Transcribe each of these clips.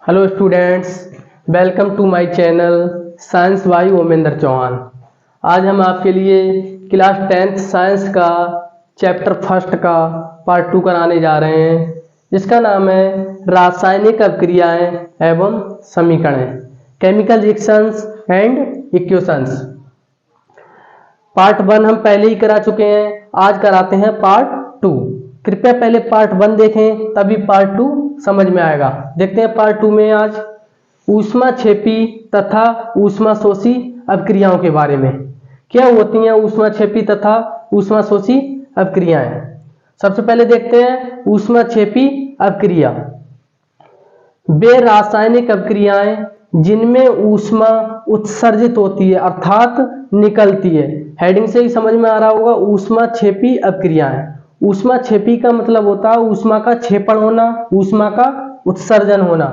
Hello students, welcome to my channel science by Omendra Chauhan. आज हम आपके लिए क्लास 10th साइंस का चैप्टर फर्स्ट का पार्ट 2 कराने जा रहे हैं, जिसका नाम है रासायनिक अभिक्रियाएं एवं समीकरण, chemical reactions and equations. Part 1 हम पहले ही करा चुके हैं, आज कराते हैं पार्ट 2। कृपया पहले पार्ट 1 देखें, तभी पार्ट 2 समझ में आएगा। देखते हैं पार्ट 2 में आज ऊष्माक्षेपी तथा ऊष्माशोषी अभिक्रियाओं के बारे में। क्या होती हैं ऊष्माक्षेपी तथा ऊष्माशोषी अभिक्रियाएं? सबसे पहले देखते हैं ऊष्माक्षेपी अभिक्रिया। वे रासायनिक अभिक्रियाएं जिनमें ऊष्मा उत्सर्जित होती है अर्थात निकलती है। हेडिंग से ही समझ में आ रहा होगा, ऊष्माक्षेपी अभिक्रियाएं। ऊष्माक्षेपी का मतलब होता है ऊष्मा का क्षेपण होना, ऊष्मा का उत्सर्जन होना।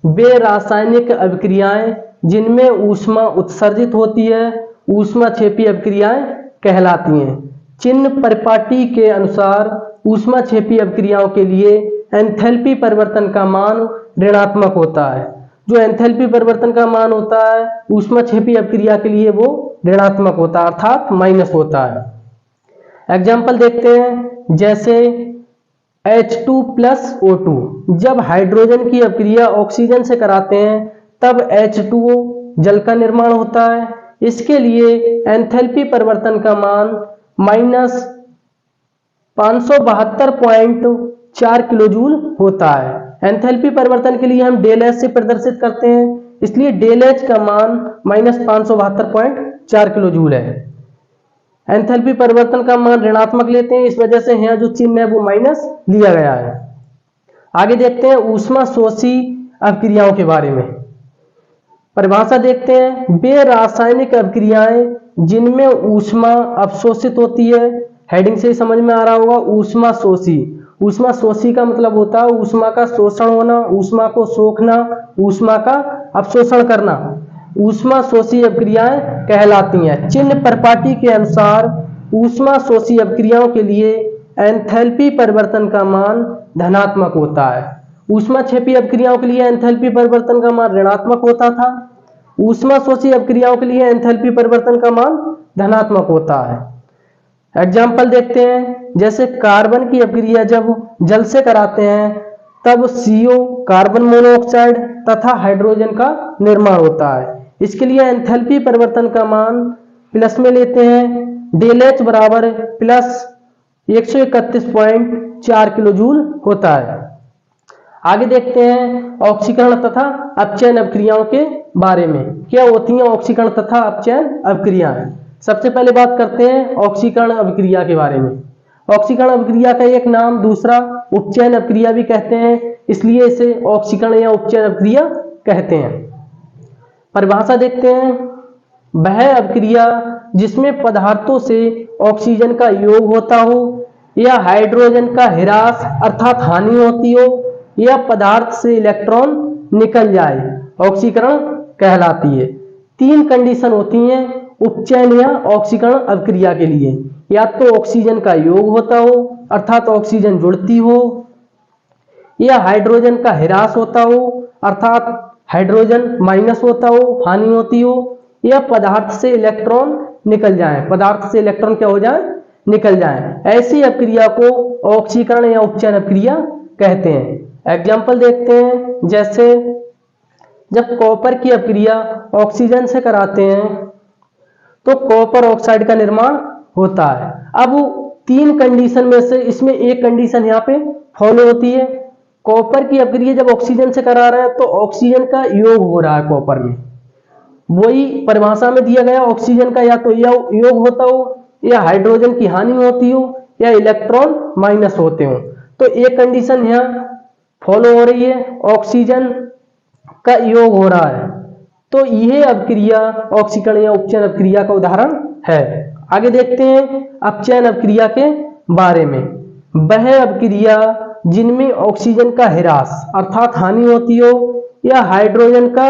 वे रासायनिक अभिक्रियाएं जिनमें ऊष्मा उत्सर्जित होती है ऊष्माक्षेपी अभिक्रियाएं कहलाती हैं। चिन्ह परिपाटी के अनुसार ऊष्माक्षेपी अभिक्रियाओं के लिए एंथैल्पी परिवर्तन का मान ऋणात्मक होता है। जो एंथैल्पी परिवर्तन का मान होता है ऊष्माक्षेपी अभिक्रिया के लिए वो ऋणात्मक होता है अर्थात माइनस होता है। एग्जाम्पल देखते हैं, जैसे H2 + O2। जब हाइड्रोजन की अभिक्रिया ऑक्सीजन से कराते हैं तब H2O जल का निर्माण होता है। इसके लिए एंथैल्पी परिवर्तन का मान -572.4 किलोजूल होता है। एंथैल्पी परिवर्तन के लिए हम ΔH से प्रदर्शित करते हैं, इसलिए ΔH का मान -572.4 किलोजूल है। एंथैल्पी परिवर्तन का मान ऋणात्मक लेते हैं, इस वजह से यहाँ जो चिन्ह है वो माइनस लिया गया है। आगे देखते हैं ऊष्माशोषी अभिक्रियाओं के बारे में। परिभाषा देखते हैं, वे रासायनिक अभिक्रियाएं जिनमें ऊष्मा अवशोषित होती है। हेडिंग से ही समझ में आ रहा होगा, ऊष्माशोषी। ऊष्माशोषी का मतलब होता है ऊष्मा का शोषण होना, ऊष्मा को सोखना, ऊष्मा का अवशोषण करना। ऊष्माशोषी अभिक्रियाएं कहलाती हैं। चिन्ह परिपाटी के अनुसार ऊष्माशोषी अभिक्रियाओं के लिए एंथैल्पी परिवर्तन का मान धनात्मक होता है। ऊष्माक्षेपी अभिक्रियाओं के लिए एंथैल्पी परिवर्तन का मान ऋणात्मक होता था। ऊष्माशोषी अभिक्रियाओं के लिए एंथैल्पी परिवर्तन का मान धनात्मक होता है। एग्जाम्पल देखते हैं, जैसे कार्बन की अभिक्रिया जब जल से कराते हैं तब CO कार्बन मोनोऑक्साइड तथा हाइड्रोजन का निर्माण होता है। इसके लिए एंथैल्पी परिवर्तन का मान प्लस में लेते हैं, ΔH बराबर +131.4 किलोजूल होता है। आगे देखते हैं ऑक्सीकरण तथा अपचयन अभिक्रियाओं के बारे में। क्या होती हैं ऑक्सीकरण तथा अपचयन अभिक्रियाएं? सबसे पहले बात करते हैं ऑक्सीकरण अभिक्रिया के बारे में। ऑक्सीकरण अभिक्रिया का एक नाम दूसरा उपचयन अभिक्रिया भी कहते हैं, इसलिए इसे ऑक्सीकरण या उपचयन अभिक्रिया कहते हैं। परिभाषा देखते हैं, वह अभिक्रिया जिसमें पदार्थों से ऑक्सीजन का योग होता हो या हाइड्रोजन का ह्रास अर्थात हानि होती हो या पदार्थ से इलेक्ट्रॉन निकल जाए, ऑक्सीकरण कहलाती है। 3 कंडीशन होती हैं उपचयन या ऑक्सीकरण अभिक्रिया के लिए। या तो ऑक्सीजन का योग होता हो अर्थात ऑक्सीजन जुड़ती हो, या हाइड्रोजन का ह्रास होता हो अर्थात हाइड्रोजन माइनस होता हो, हानि होती हो, या पदार्थ से इलेक्ट्रॉन निकल जाए, पदार्थ से इलेक्ट्रॉन क्या हो जाए, निकल जाए। ऐसी अभिक्रिया को ऑक्सीकरण या उपचयन अभिक्रिया कहते हैं। एग्जाम्पल देखते हैं, जैसे जब कॉपर की अभिक्रिया ऑक्सीजन से कराते हैं तो कॉपर ऑक्साइड का निर्माण होता है। अब 3 कंडीशन में से इसमें एक कंडीशन यहाँ पे फॉलो होती है। कॉपर की अभिक्रिया जब ऑक्सीजन से करा रहे हैं तो ऑक्सीजन का योग हो रहा है कॉपर में, वही परिभाषा में दिया गया। ऑक्सीजन का या तो योग होता हो या हाइड्रोजन की हानि होती हो या इलेक्ट्रॉन माइनस होते हो। तो एक कंडीशन यहाँ फॉलो हो रही है, ऑक्सीजन का योग हो रहा है, तो यह अभिक्रिया ऑक्सीकरण या उपचयन अभिक्रिया का उदाहरण है। आगे देखते हैं अपचयन अभिक्रिया के बारे में। वह अभिक्रिया जिनमें ऑक्सीजन का ह्रास अर्थात हानि होती हो या हाइड्रोजन का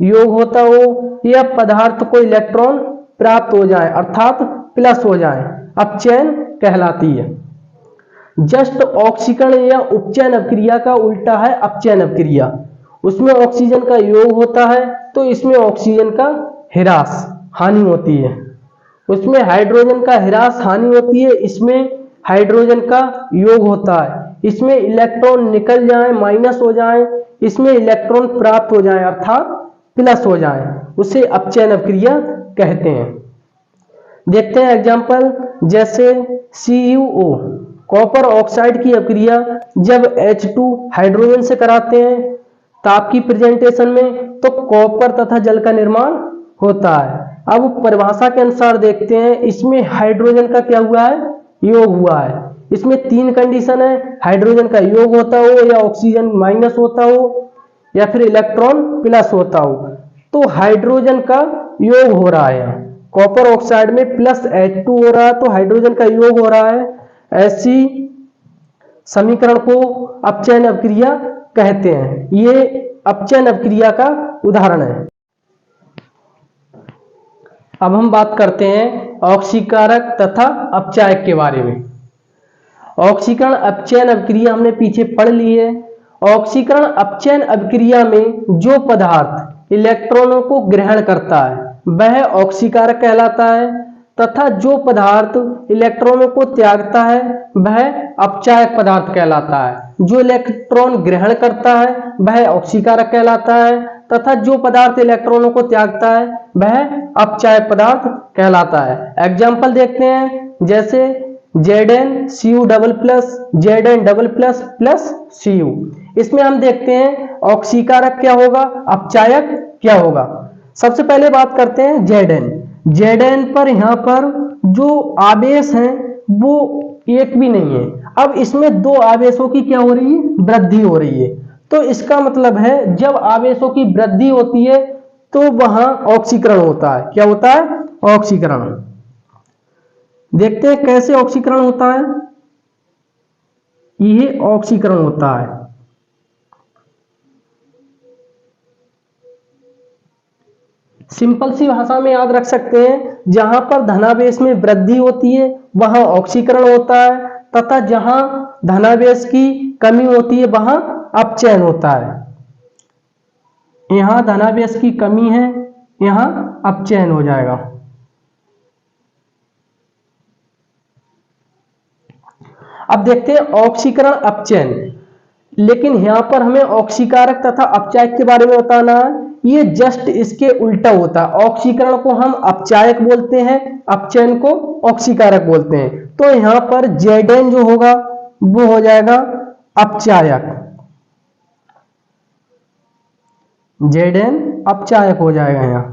योग होता हो या पदार्थ को इलेक्ट्रॉन प्राप्त हो जाए अर्थात प्लस हो जाए, अपचयन कहलाती है। जस्ट ऑक्सीकरण या उपचयन अभिक्रिया का उल्टा है अपचयन अभिक्रिया। उसमें ऑक्सीजन का योग होता है तो इसमें ऑक्सीजन का ह्रास हानि होती है। उसमें हाइड्रोजन का ह्रास हानि होती है, इसमें हाइड्रोजन का योग होता है। इसमें इलेक्ट्रॉन निकल जाए, माइनस हो जाए, इसमें इलेक्ट्रॉन प्राप्त हो जाए अर्थात प्लस हो जाए, उसे अपचयन अभिक्रिया कहते हैं। देखते हैं एग्जांपल, जैसे CuO कॉपर ऑक्साइड की अभिक्रिया जब H2 हाइड्रोजन से कराते हैं ताप की प्रेजेंटेशन में तो कॉपर तथा जल का निर्माण होता है। अब परिभाषा के अनुसार देखते हैं, इसमें हाइड्रोजन का क्या हुआ है, योग हुआ है। इसमें 3 कंडीशन है, हाइड्रोजन का योग होता हो या ऑक्सीजन माइनस होता हो या फिर इलेक्ट्रॉन प्लस होता हो। तो हाइड्रोजन का योग हो रहा है, कॉपर ऑक्साइड में प्लस H2 हो रहा है तो हाइड्रोजन का योग हो रहा है। ऐसी समीकरण को अपचयन अभिक्रिया कहते हैं। ये अपचयन अभिक्रिया का उदाहरण है। अब हम बात करते हैं ऑक्सीकारक तथा अपचायक के बारे में। ऑक्सीकरण अपचयन अभिक्रिया हमने पीछे पढ़ ली है। ऑक्सीकरण अपचयन अभिक्रिया में जो पदार्थ इलेक्ट्रॉनों को ग्रहण करता है वह ऑक्सीकारक कहलाता है तथा जो पदार्थ इलेक्ट्रॉनों को त्यागता है वह अपचायक पदार्थ कहलाता है। जो इलेक्ट्रॉन ग्रहण करता है वह ऑक्सीकारक कहलाता है तथा जो पदार्थ इलेक्ट्रॉनों को त्यागता है वह अपचायक पदार्थ कहलाता है। एग्जाम्पल देखते हैं, जैसे Zn Cu+Zn++ इसमें हम देखते हैं ऑक्सीकारक क्या होगा, अपचायक क्या होगा। सबसे पहले बात करते हैं Zn पर यहाँ पर जो आवेश हैं वो एक भी नहीं है। अब इसमें 2 आवेशों की क्या हो रही है, वृद्धि हो रही है। तो इसका मतलब है जब आवेशों की वृद्धि होती है तो वहां ऑक्सीकरण होता है। क्या होता है, ऑक्सीकरण। देखते हैं कैसे ऑक्सीकरण होता है। यह ऑक्सीकरण होता है। सिंपल सी भाषा में याद रख सकते हैं, जहां पर धनावेश में वृद्धि होती है वहां ऑक्सीकरण होता है तथा जहां धनावेश की कमी होती है वहां अपचयन होता है। यहां धनावेश की कमी है, यहां अपचयन हो जाएगा। अब देखते हैं ऑक्सीकरण अपचयन, लेकिन यहां पर हमें ऑक्सीकारक तथा अपचायक के बारे में बताना है। ये जस्ट इसके उल्टा होता है। ऑक्सीकरण को हम अपचायक बोलते हैं, अपचयन को ऑक्सीकारक बोलते हैं। तो यहां पर Zn जो होगा वो हो जाएगा अपचायक, Zn अपचायक हो जाएगा यहां।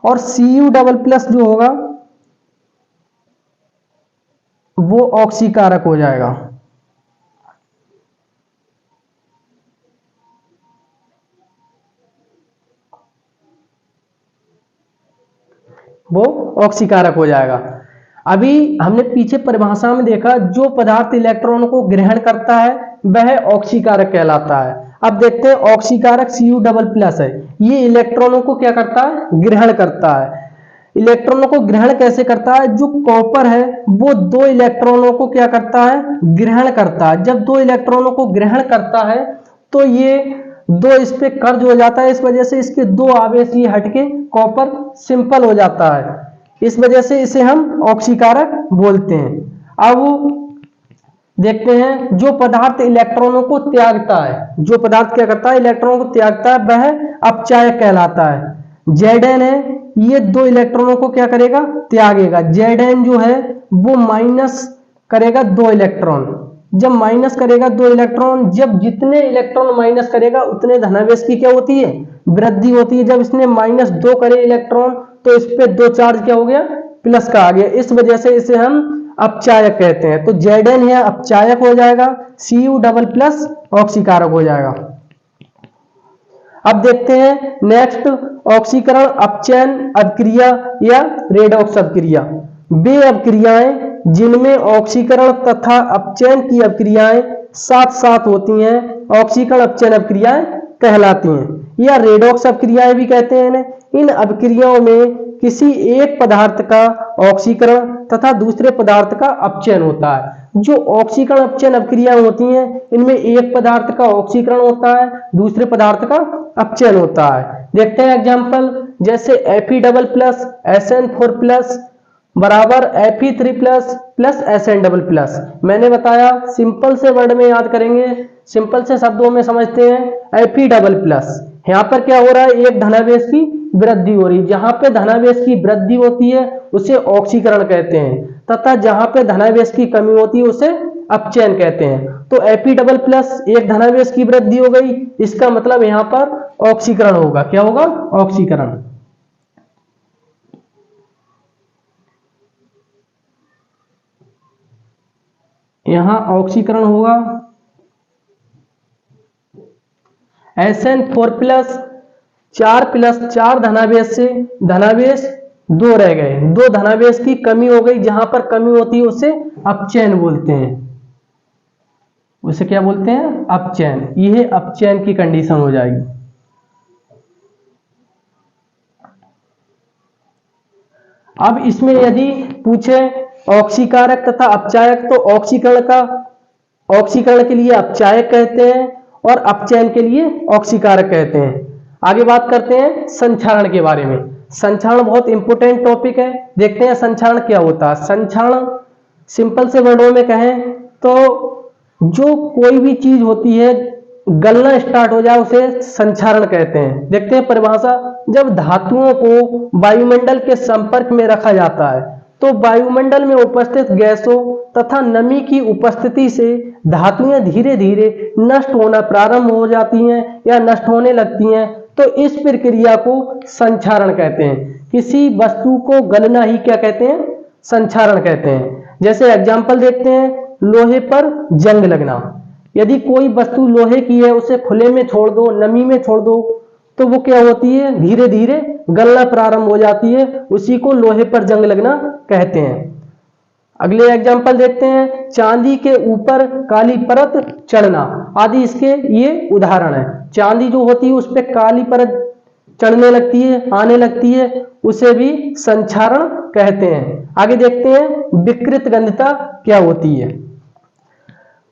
और Cu++ जो होगा वो ऑक्सीकारक हो जाएगा। वो ऑक्सीकारक हो जाएगा। अभी हमने पीछे परिभाषा में देखा, जो पदार्थ इलेक्ट्रॉनों को ग्रहण करता है वह ऑक्सीकारक कहलाता है। अब देखते हैं ऑक्सीकारक Cu++ है, ये इलेक्ट्रॉनों को क्या करता है, ग्रहण करता है। इलेक्ट्रॉनों को ग्रहण कैसे करता है, जो कॉपर है वो 2 इलेक्ट्रॉनों को क्या करता है, ग्रहण करता है। जब 2 इलेक्ट्रॉनों को ग्रहण करता है तो ये 2 इस पे कर्ज हो जाता है, इस वजह से इसके 2 आवेश ये हटके कॉपर सिंपल हो जाता है। इस वजह से इसे हम ऑक्सीकारक बोलते हैं। अब देखते हैं, जो पदार्थ इलेक्ट्रॉनों को त्यागता है, जो पदार्थ क्या करता है, इलेक्ट्रॉनों को त्यागता है वह अपचायक कहलाता है। Zn है, ये 2 इलेक्ट्रॉनों को क्या करेगा, त्यागेगा। Zn जो है वो माइनस करेगा 2 इलेक्ट्रॉन। जब माइनस करेगा 2 इलेक्ट्रॉन, जब जितने इलेक्ट्रॉन माइनस करेगा उतने धनावेश की क्या होती है, वृद्धि होती है। जब इसने -2 करे इलेक्ट्रॉन तो इस पे 2 चार्ज क्या हो गया, प्लस का आ गया। इस वजह से इसे हम अपचायक कहते हैं। तो Zn है अपचायक हो जाएगा, Cu++ ऑक्सीकारक हो जाएगा। अब देखते हैं नेक्स्ट, ऑक्सीकरण अपचयन अभिक्रिया या रेडॉक्स अभिक्रिया। वे अभिक्रियाएं जिनमें ऑक्सीकरण तथा अपचयन की अभिक्रियाएं साथ साथ होती हैं ऑक्सीकरण अपचयन अभिक्रियाएं कहलाती हैं, या रेडॉक्स अभिक्रियाएं भी कहते हैं इन्हें। इन अभिक्रियाओं में किसी एक पदार्थ का ऑक्सीकरण तथा दूसरे पदार्थ का अपचयन होता है। जो ऑक्सीकरण अपचयन अभिक्रियाएं होती हैं, इनमें एक पदार्थ का ऑक्सीकरण होता है, दूसरे पदार्थ का अपचयन होता है। देखते हैं एग्जांपल, जैसे Fe++ SN4+ बराबर Fe3+ SN++। मैंने बताया सिंपल से वर्ड में याद करेंगे, सिंपल से शब्दों में समझते हैं। Fe++, यहाँ पर क्या हो रहा है, एक धनावेश की वृद्धि हो रही है। जहां पे धनावेश की वृद्धि होती है उसे ऑक्सीकरण कहते हैं, तथा जहां पे धनावेश की कमी होती है उसे अपचयन कहते हैं। तो Fe++ एक धनावेश की वृद्धि हो गई, इसका मतलब यहाँ पर ऑक्सीकरण होगा। क्या होगा, ऑक्सीकरण। यहां ऑक्सीकरण होगा। SN4+ 4+4 धनावेश से धनावेश 2 रह गए, 2 धनावेश की कमी हो गई। जहां पर कमी होती है उसे अपचयन बोलते हैं। उसे क्या बोलते हैं, अपचयन। यह अपचयन की कंडीशन हो जाएगी। अब इसमें यदि पूछे ऑक्सीकारक तथा अपचायक, तो ऑक्सीकरण के लिए अपचायक कहते हैं और अपचयन के लिए ऑक्सीकारक कहते हैं। आगे बात करते हैं संक्षारण के बारे में। संक्षारण बहुत इंपॉर्टेंट टॉपिक है। देखते हैं संक्षारण क्या होता है। संक्षारण सिंपल से वर्डों में कहें तो जो कोई भी चीज होती है गलना स्टार्ट हो जाए उसे संक्षारण कहते हैं। देखते हैं परिभाषा। जब धातुओं को वायुमंडल के संपर्क में रखा जाता है तो वायुमंडल में उपस्थित गैसों तथा नमी की उपस्थिति से धातुएं धीरे धीरे नष्ट होना प्रारंभ हो जाती हैं या नष्ट होने लगती हैं। तो इस प्रक्रिया को संक्षारण कहते हैं। किसी वस्तु को गलना ही क्या कहते हैं, संक्षारण कहते हैं। जैसे एग्जाम्पल देखते हैं, लोहे पर जंग लगना। यदि कोई वस्तु लोहे की है उसे खुले में छोड़ दो, नमी में छोड़ दो, तो वो क्या होती है, धीरे धीरे गलना प्रारंभ हो जाती है। उसी को लोहे पर जंग लगना कहते हैं। अगले एग्जाम्पल देखते हैं, चांदी के ऊपर काली परत चढ़ना आदि इसके ये उदाहरण है। चांदी जो होती है उस पर काली परत चढ़ने लगती है, आने लगती है, उसे भी संक्षारण कहते हैं। आगे देखते हैं विकृत गंधता क्या होती है।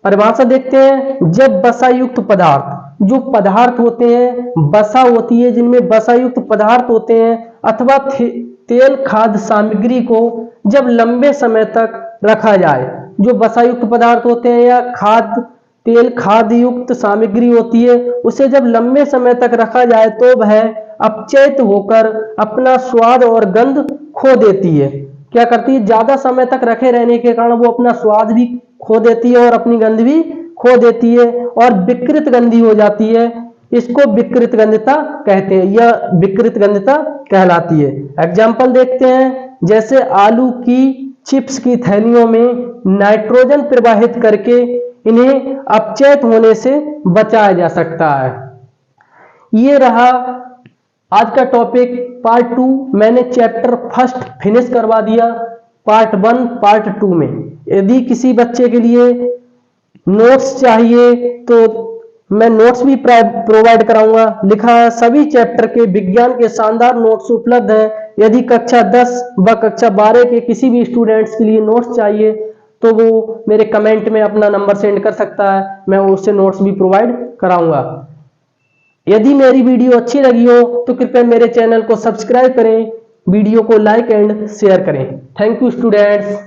परिभाषा देखते हैं, जब वसा युक्त पदार्थ, जो पदार्थ होते हैं वसा होती है, जिनमें वसा युक्त पदार्थ होते हैं अथवा तेल खाद्य सामग्री को जब लंबे समय तक रखा जाए, जो वसा युक्त पदार्थ होते हैं या तेल खाद्य युक्त सामग्री होती है, उसे जब लंबे समय तक रखा जाए तो वह अपचयित होकर अपना स्वाद और गंध खो देती है। क्या करती है, ज्यादा समय तक रखे रहने के कारण वो अपना स्वाद भी खो देती है और अपनी गंध भी खो देती है और विकृत गंधी हो जाती है। इसको विकृत गंधता कहते हैं, यह विकृत गंधता कहलाती है। एग्जाम्पल देखते हैं, जैसे आलू की चिप्स की थैलियों में नाइट्रोजन प्रवाहित करके इन्हें अपचयित होने से बचाया जा सकता है। ये रहा आज का टॉपिक पार्ट 2। मैंने चैप्टर फर्स्ट फिनिश करवा दिया पार्ट 1 पार्ट 2 में। यदि किसी बच्चे के लिए नोट्स चाहिए तो मैं नोट्स भी प्रोवाइड कराऊंगा। लिखा है सभी चैप्टर के विज्ञान के शानदार नोट्स उपलब्ध हैं। यदि कक्षा 10 व कक्षा 12 के किसी भी स्टूडेंट्स के लिए नोट्स चाहिए तो वो मेरे कमेंट में अपना नंबर सेंड कर सकता है, मैं उससे नोट्स भी प्रोवाइड कराऊंगा। यदि मेरी वीडियो अच्छी लगी हो तो कृपया मेरे चैनल को सब्सक्राइब करें, वीडियो को लाइक एंड शेयर करें। Thank you students.